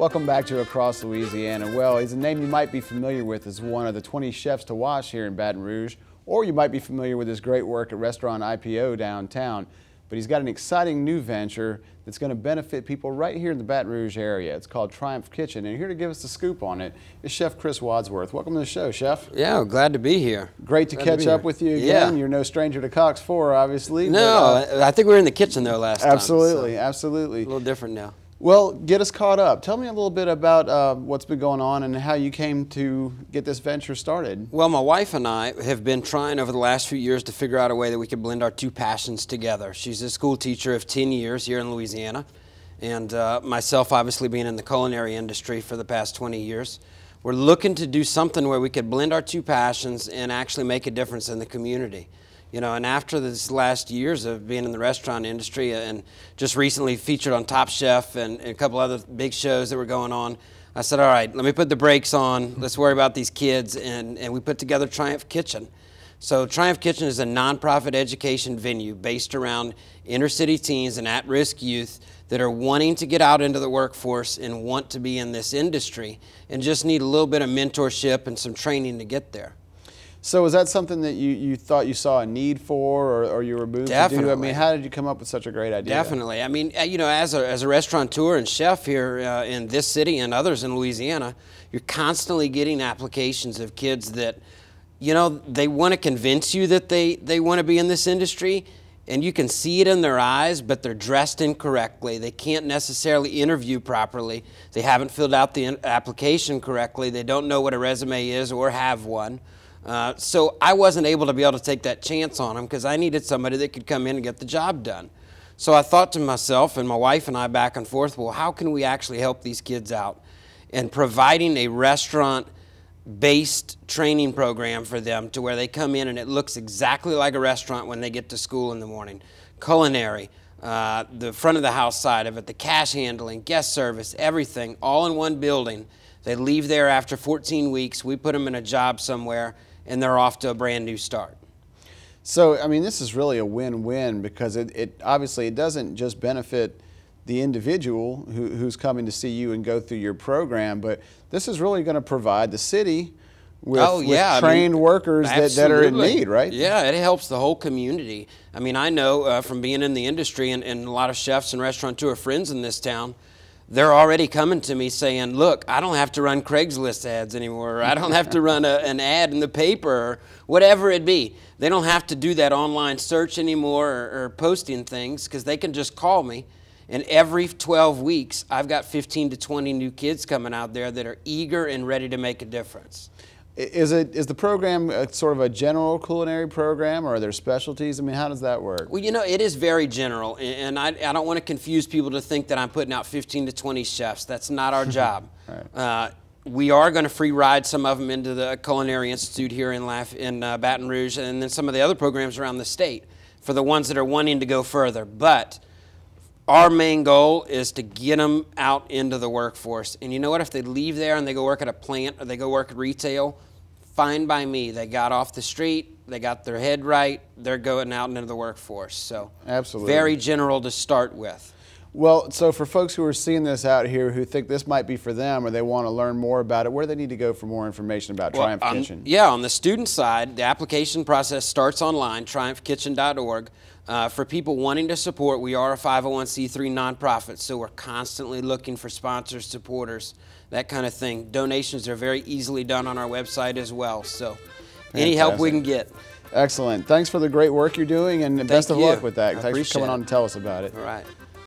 Welcome back to Across Louisiana. Well, he's a name you might be familiar with as one of the 20 chefs to watch here in Baton Rouge, or you might be familiar with his great work at Restaurant IPO downtown. But he's got an exciting new venture that's going to benefit people right here in the Baton Rouge area. It's called Triumph Kitchen, and here to give us the scoop on it is Chef Chris Wadsworth. Welcome to the show, Chef. Yeah, glad to be here. Great to catch up with you again. Yeah. You're no stranger to Cox 4, obviously. No, but, I think we were in the kitchen though last time. Absolutely, absolutely. A little different now. Well, get us caught up. Tell me a little bit about what's been going on and how you came to get this venture started. Well, my wife and I have been trying over the last few years to figure out a way that we could blend our two passions together. She's a school teacher of 10 years here in Louisiana, and myself obviously being in the culinary industry for the past 20 years. We're looking to do something where we could blend our two passions and actually make a difference in the community. You know, and after this last years of being in the restaurant industry and just recently featured on Top Chef and a couple other big shows that were going on, I said, all right, let me put the brakes on. Let's worry about these kids. And we put together Triumph Kitchen. So Triumph Kitchen is a nonprofit education venue based around inner city teens and at-risk youth that are wanting to get out into the workforce and want to be in this industry and just need a little bit of mentorship and some training to get there. So is that something that you thought you saw a need for, or you were moved to do? I mean, how did you come up with such a great idea? Definitely. I mean, you know, as a restaurateur and chef here in this city and others in Louisiana, you're constantly getting applications of kids that, you know, they want to convince you that they want to be in this industry, and you can see it in their eyes, but they're dressed incorrectly. They can't necessarily interview properly. They haven't filled out the application correctly. They don't know what a resume is or have one. So I wasn't able to be able to take that chance on them because I needed somebody that could come in and get the job done. So I thought to myself and my wife and I back and forth, well, how can we actually help these kids out? And providing a restaurant-based training program for them to where they come in and it looks exactly like a restaurant when they get to school in the morning. Culinary, the front of the house side of it, the cash handling, guest service, everything, all in one building. They leave there after 14 weeks. We put them in a job somewhere, and they're off to a brand new start. So, I mean, this is really a win-win because it obviously it doesn't just benefit the individual who's coming to see you and go through your program, but this is really going to provide the city with, trained workers that are in need, right? Yeah, it helps the whole community. I mean, I know from being in the industry and a lot of chefs and restaurateur friends in this town, they're already coming to me saying, look, I don't have to run Craigslist ads anymore, or I don't have to run an ad in the paper, or whatever it be. They don't have to do that online search anymore or posting things because they can just call me. And every 12 weeks, I've got 15 to 20 new kids coming out there that are eager and ready to make a difference. Is the program sort of a general culinary program, or are there specialties? I mean, how does that work? Well, you know, it is very general, and I don't want to confuse people to think that I'm putting out 15 to 20 chefs. That's not our job. Right. We are going to free ride some of them into the Culinary Institute here in Baton Rouge, and then some of the other programs around the state for the ones that are wanting to go further. But our main goal is to get them out into the workforce. And you know what? If they leave there and they go work at a plant or they go work at retail, fine by me. They got off the street, they got their head right, they're going out into the workforce. So absolutely, very general to start with. Well, so for folks who are seeing this out here who think this might be for them or they want to learn more about it, where do they need to go for more information about Triumph Kitchen? Yeah, on the student side, the application process starts online, triumphkitchen.org. For people wanting to support, we are a 501c3 nonprofit, so we're constantly looking for sponsors, supporters, that kind of thing. Donations are very easily done on our website as well, so any help we can get. Excellent. Thanks for the great work you're doing, and best of luck with that. Thanks for coming on to tell us about it. All right.